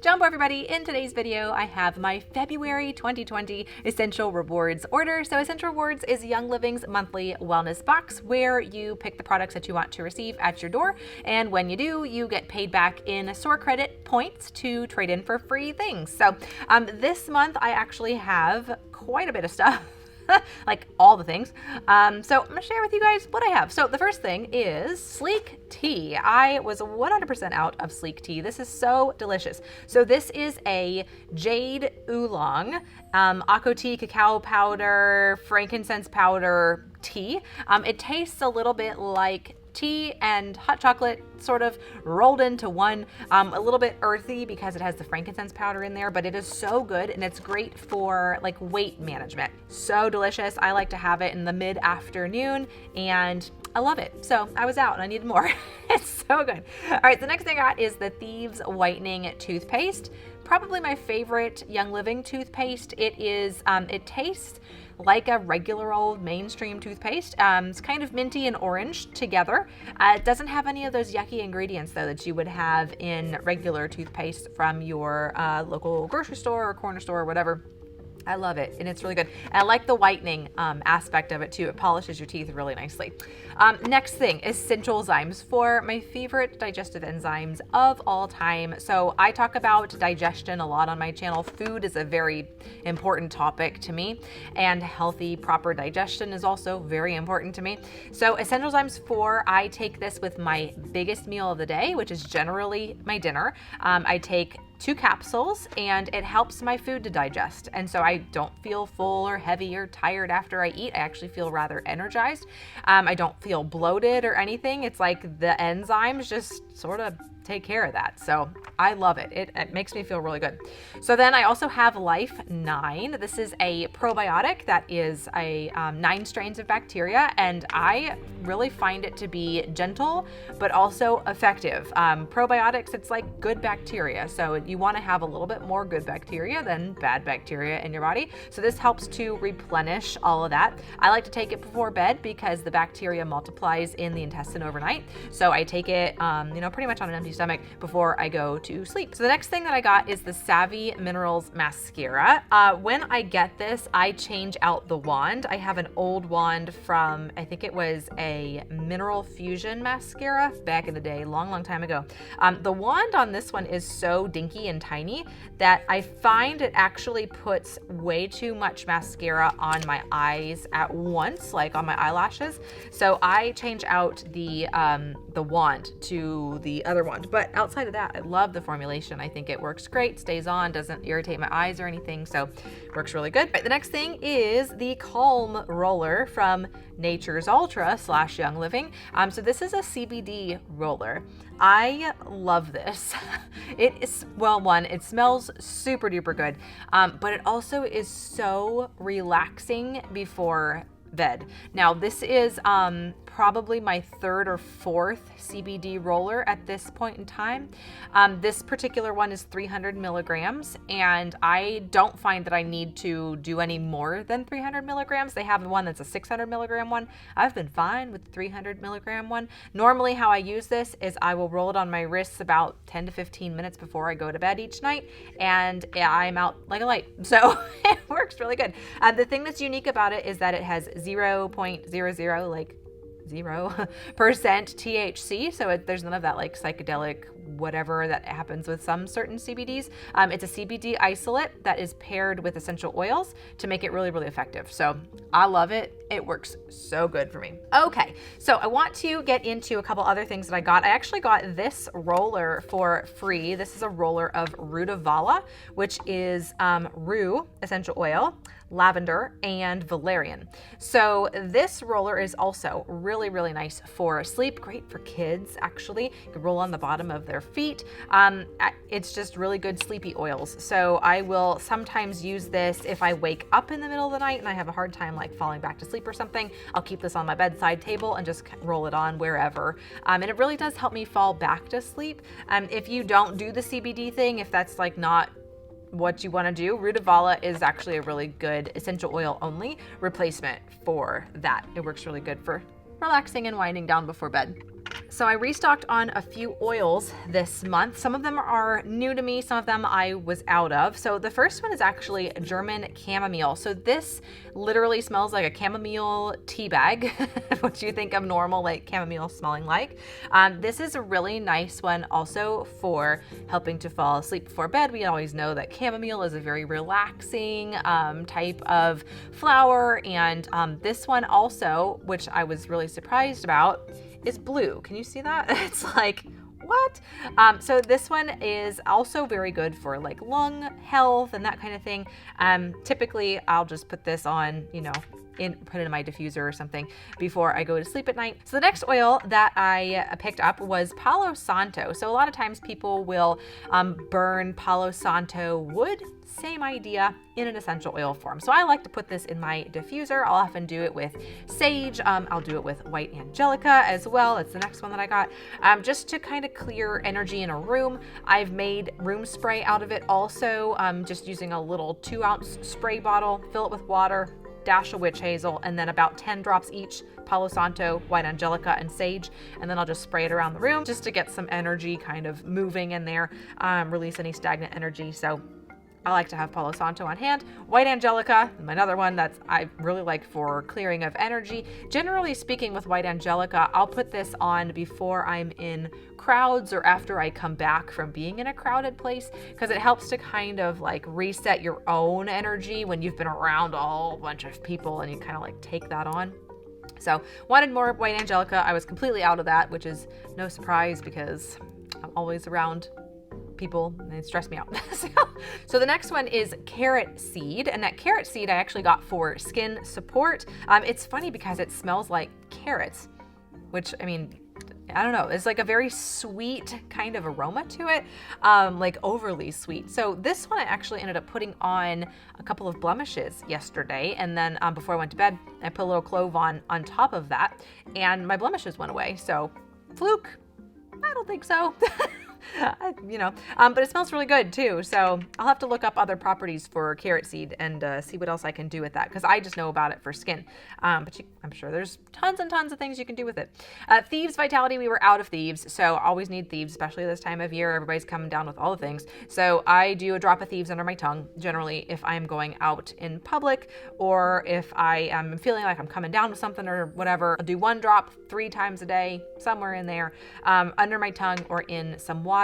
Jumbo everybody, in today's video I have my February 2020 Essential Rewards order. So Essential Rewards is Young Living's monthly wellness box where you pick the products that you want to receive at your door, and when you do, you get paid back in store credit points to trade in for free things. So this month I actually have quite a bit of stuff. Like all the things. So I'm gonna share with you guys what I have. So the first thing is Sleek tea. I was 100% out of Sleek tea. This is so delicious. So this is a jade oolong, Ako tea, cacao powder, frankincense powder tea. It tastes a little bit like tea and hot chocolate sort of rolled into one, a little bit earthy because it has the frankincense powder in there, but it is so good and it's great for like weight management. So delicious. I like to have it in the mid-afternoon and I love it. So I was out and I needed more. It's so good. All right, the next thing I got is the Thieves Whitening Toothpaste. Probably my favorite Young Living toothpaste. It tastes like a regular old mainstream toothpaste. It's kind of minty and orange together. It doesn't have any of those yucky ingredients though that you would have in regular toothpaste from your local grocery store or corner store or whatever. I love it and it's really good. And I like the whitening aspect of it too. It polishes your teeth really nicely. Next thing, Essential Zymes for my favorite digestive enzymes of all time. So I talk about digestion a lot on my channel. Food is a very important topic to me, and healthy, proper digestion is also very important to me. So Essential Zymes 4, I take this with my biggest meal of the day, which is generally my dinner. I take 2 capsules and it helps my food to digest. And so I don't feel full or heavy or tired after I eat. I actually feel rather energized. I don't feel bloated or anything. It's like the enzymes just sort of take care of that. So I love it. It makes me feel really good. So then I also have Life 9. This is a probiotic that is a 9 strains of bacteria, and I really find it to be gentle but also effective. Probiotics, it's like good bacteria. So you want to have a little bit more good bacteria than bad bacteria in your body. So this helps to replenish all of that. I like to take it before bed because the bacteria multiplies in the intestine overnight. So I take it, pretty much on an empty stomach before I go to sleep. So the next thing that I got is the Savvy Minerals Mascara. When I get this, I change out the wand. I have an old wand from, I think it was a Mineral Fusion mascara back in the day, long time ago. The wand on this one is so dinky and tiny that I find it actually puts way too much mascara on my eyes at once, like on my eyelashes. So I change out the wand to the other wand. But outside of that, I love the formulation. I think it works great, stays on, doesn't irritate my eyes or anything, so works really good. Right, the next thing is the Calm Roller from Nature's Ultra / Young Living. So this is a CBD roller. I love this. It is, well, one, it smells super duper good, but it also is so relaxing before bed. Now this is probably my 3rd or 4th CBD roller at this point in time. This particular one is 300 milligrams, and I don't find that I need to do any more than 300 milligrams. They have one that's a 600 milligram one. I've been fine with the 300 milligram one. Normally how I use this is I will roll it on my wrists about 10 to 15 minutes before I go to bed each night, and I'm out like a light. So it works really good. The thing that's unique about it is that it has 0.00, like 0% THC, so there's none of that like psychedelic whatever that happens with some certain CBDs. It's a CBD isolate that is paired with essential oils to make it really, really effective. So I love it. It works so good for me. Okay, so I want to get into a couple other things that I got. I actually got this roller for free. This is a roller of Rutavala, which is rue essential oil, lavender, and valerian. So this roller is also really, really nice for sleep. Great for kids, actually. You can roll on the bottom of their feet. It's just really good sleepy oils. So I will sometimes use this if I wake up in the middle of the night and I have a hard time like falling back to sleep or something. I'll keep this on my bedside table and just roll it on wherever. And it really does help me fall back to sleep. If you don't do the CBD thing, if that's like not what you want to do, Rutavala is actually a really good essential oil only replacement for that. It works really good for relaxing and winding down before bed. So I restocked on a few oils this month. Some of them are new to me, some of them I was out of. So the first one is actually German chamomile. So this literally smells like a chamomile tea bag, what you think of normal like chamomile smelling like. This is a really nice one also for helping to fall asleep before bed. We always know that chamomile is a very relaxing type of flower, and this one also, which I was really surprised about, is blue. Can you see that? It's like, what? So this one is also very good for like lung health and that kind of thing. Typically I'll just put this on, put it in my diffuser or something before I go to sleep at night. So the next oil that I picked up was Palo Santo. So a lot of times people will burn Palo Santo wood, same idea, in an essential oil form. So I like to put this in my diffuser. I'll often do it with sage. I'll do it with white angelica as well. It's the next one that I got, just to kind of clear energy in a room. I've made room spray out of it also, just using a little 2-ounce spray bottle, fill it with water, dash of witch hazel, and then about 10 drops each Palo Santo, white angelica, and sage, and then I'll just spray it around the room just to get some energy kind of moving in there, release any stagnant energy. So I like to have Palo Santo on hand. White angelica, another one that I really like for clearing of energy. Generally speaking, with white angelica, I'll put this on before I'm in crowds or after I come back from being in a crowded place, because it helps to kind of like reset your own energy when you've been around a whole bunch of people and you kind of like take that on. So wanted more white angelica. I was completely out of that, which is no surprise because I'm always around people and it stressed me out. So the next one is carrot seed, and that carrot seed I actually got for skin support. It's funny because it smells like carrots, which, I mean, I don't know, it's like a very sweet kind of aroma to it, like overly sweet. So this one I actually ended up putting on a couple of blemishes yesterday, and then before I went to bed I put a little clove on top of that and my blemishes went away. So fluke? I don't think so. But it smells really good too. So I'll have to look up other properties for carrot seed and see what else I can do with that, because I just know about it for skin. But I'm sure there's tons and tons of things you can do with it. Thieves Vitality, we were out of thieves, so always need thieves, especially this time of year. Everybody's coming down with all the things. So I do a drop of thieves under my tongue, generally if I'm going out in public or if I am feeling like I'm coming down with something or whatever. I'll do 1 drop 3 times a day, somewhere in there, under my tongue or in some water.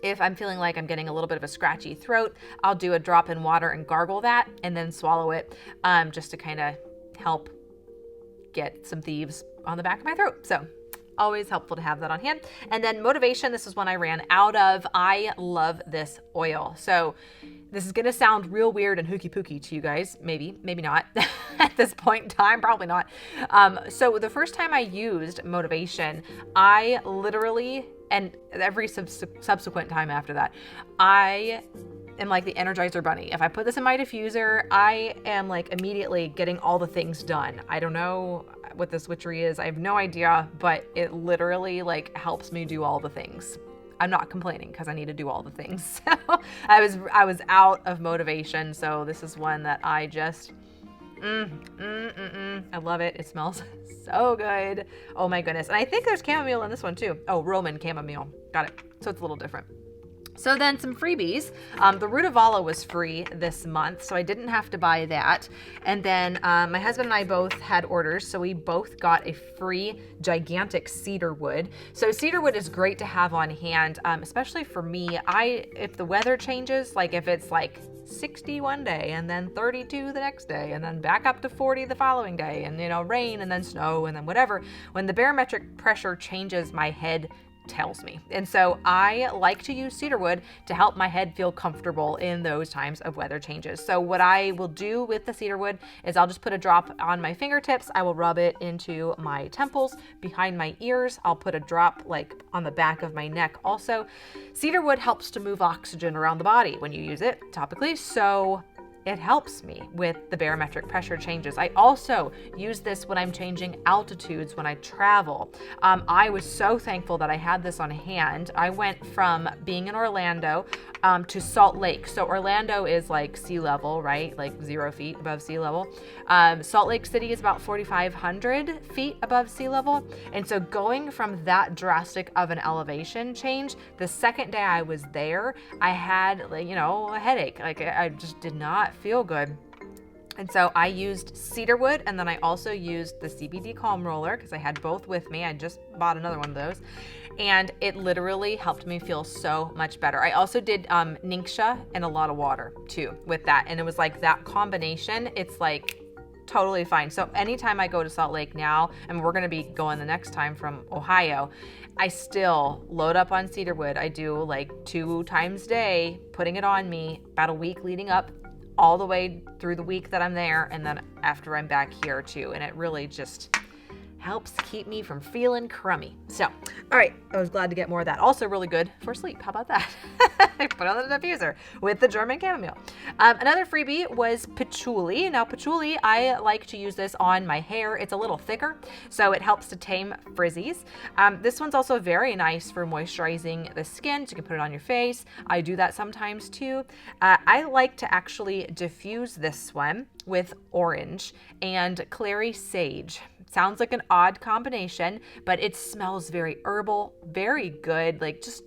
If I'm feeling like I'm getting a little bit of a scratchy throat, I'll do a drop in water and gargle that and then swallow it, just to kind of help get some thieves on the back of my throat. So always helpful to have that on hand. And then Motivation, this is one I ran out of. I love this oil. So this is going to sound real weird and hooky pooky to you guys. Maybe not at this point in time, probably not. So the first time I used Motivation, I literally, and every subsequent time after that, I am like the Energizer Bunny. If I put this in my diffuser, I am like immediately getting all the things done. I don't know what this witchery is. I have no idea, but it literally like helps me do all the things. I'm not complaining because I need to do all the things. So I was out of Motivation. So this is one that I just, I love it. It smells so good. Oh my goodness. And I think there's chamomile in this one too. Oh, Roman chamomile. Got it. So it's a little different. So then some freebies. The Rutavala was free this month, so I didn't have to buy that. And then my husband and I both had orders, so we both got a free gigantic cedar wood. So cedar wood is great to have on hand, especially for me. If the weather changes, like if it's like 60 one day and then 32 the next day and then back up to 40 the following day and rain and then snow and then whatever, when the barometric pressure changes, my head tells me. And so I like to use cedar wood to help my head feel comfortable in those times of weather changes. So what I will do with the cedar wood is I'll just put a drop on my fingertips. I will rub it into my temples, behind my ears. I'll put a drop like on the back of my neck also. Cedar wood helps to move oxygen around the body when you use it topically. So it helps me with the barometric pressure changes. I also use this when I'm changing altitudes when I travel. I was so thankful that I had this on hand. I went from being in Orlando to Salt Lake. So Orlando is like sea level, right? Like 0 feet above sea level. Salt Lake City is about 4,500 feet above sea level. And so going from that drastic of an elevation change, the second day I was there, I had, like, you know, a headache. Like, I just did not feel good. And so I used cedarwood, and then I also used the CBD Calm Roller because I had both with me. I just bought another one of those, and it literally helped me feel so much better. I also did Ningxia and a lot of water too with that, and it was like that combination. It's like totally fine. So anytime I go to Salt Lake now, and we're going to be going the next time from Ohio, I still load up on cedarwood. I do like 2 times a day, putting it on me about a week leading up, all the way through the week that I'm there, and then after I'm back here too. And it really just helps keep me from feeling crummy. So, all right, I was glad to get more of that. Also really good for sleep. How about that? I put on the diffuser with the German chamomile. Another freebie was patchouli. Now patchouli, I like to use this on my hair. It's a little thicker, so it helps to tame frizzies. This one's also very nice for moisturizing the skin. So you can put it on your face. I do that sometimes too. I like to actually diffuse this one with orange and clary sage. Sounds like an odd combination, but it smells very herbal, very good, like just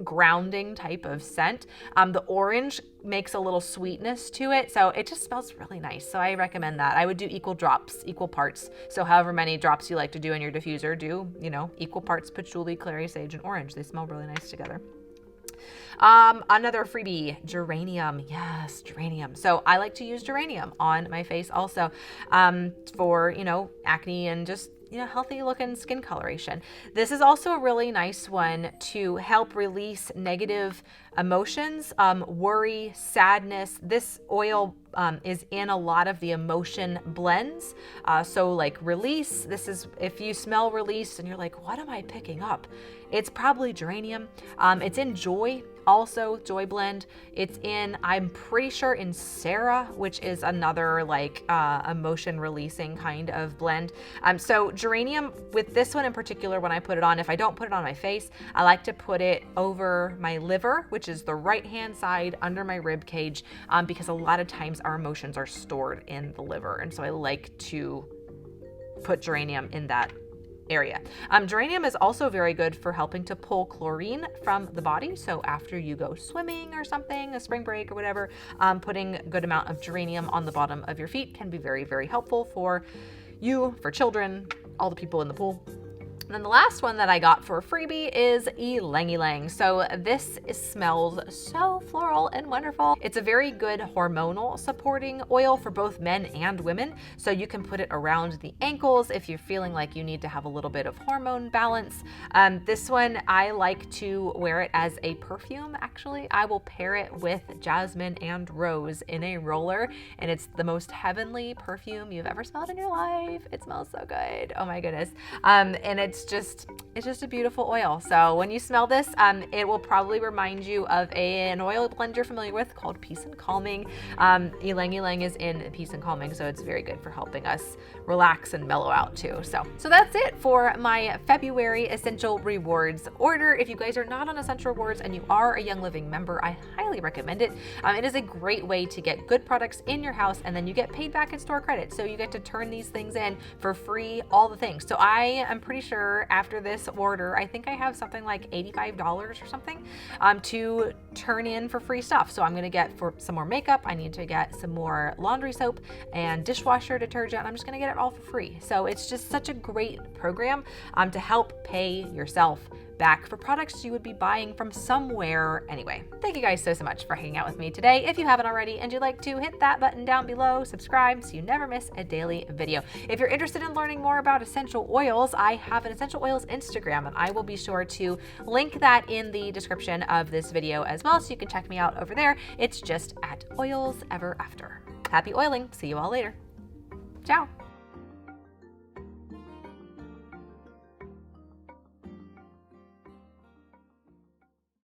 grounding type of scent. The orange makes a little sweetness to it, so it just smells really nice. So I recommend that. I would do equal drops, equal parts. So however many drops you like to do in your diffuser, do, you know, equal parts patchouli, clary sage, and orange. They smell really nice together. Another freebie, geranium. Yes, geranium. So I like to use geranium on my face also, for, you know, acne and just, you know, healthy looking skin coloration. This is also a really nice one to help release negative emotions, worry, sadness. This oil is in a lot of the emotion blends. So like release, this is, if you smell release and you're like, what am I picking up? It's probably geranium. It's in Joy, also Joy blend. It's in, I'm pretty sure in Sarah, which is another like emotion releasing kind of blend. So geranium, with this one in particular, when I put it on, if I don't put it on my face, I like to put it over my liver, which is the right hand side under my rib cage, because a lot of times our emotions are stored in the liver. And so I like to put geranium in that area. Geranium is also very good for helping to pull chlorine from the body. So after you go swimming or something, a spring break or whatever, putting a good amount of geranium on the bottom of your feet can be very, very helpful for you, for children, all the people in the pool. And then the last one that I got for a freebie is Ylang Ylang. So this smells so floral and wonderful. It's a very good hormonal supporting oil for both men and women. So you can put it around the ankles if you're feeling like you need to have a little bit of hormone balance. This one, I like to wear it as a perfume, actually. I will pair it with jasmine and rose in a roller, and it's the most heavenly perfume you've ever smelled in your life. It smells so good. Oh my goodness. And it's just a beautiful oil. So when you smell this, it will probably remind you of an oil blend you're familiar with called Peace and Calming. Ylang Ylang is in Peace and Calming, so it's very good for helping us relax and mellow out too. So that's it for my February Essential Rewards order. If you guys are not on Essential Rewards and you are a Young Living member, I highly recommend it. It is a great way to get good products in your house, and then you get paid back in store credit. So you get to turn these things in for free, all the things. So I am pretty sure after this order, I think I have something like $85 or something to turn in for free stuff. So I'm going to get for some more makeup. I need to get some more laundry soap and dishwasher detergent. I'm just going to get it all for free. So it's just such a great program to help pay yourself back for products you would be buying from somewhere anyway. Thank you guys so much for hanging out with me today. If you haven't already and you'd like to, hit that button down below, subscribe so you never miss a daily video. If you're interested in learning more about essential oils, I have an essential oils Instagram, and I will be sure to link that in the description of this video as well, so you can check me out over there. It's just @oilseverafter. Happy oiling. See you all later. Ciao.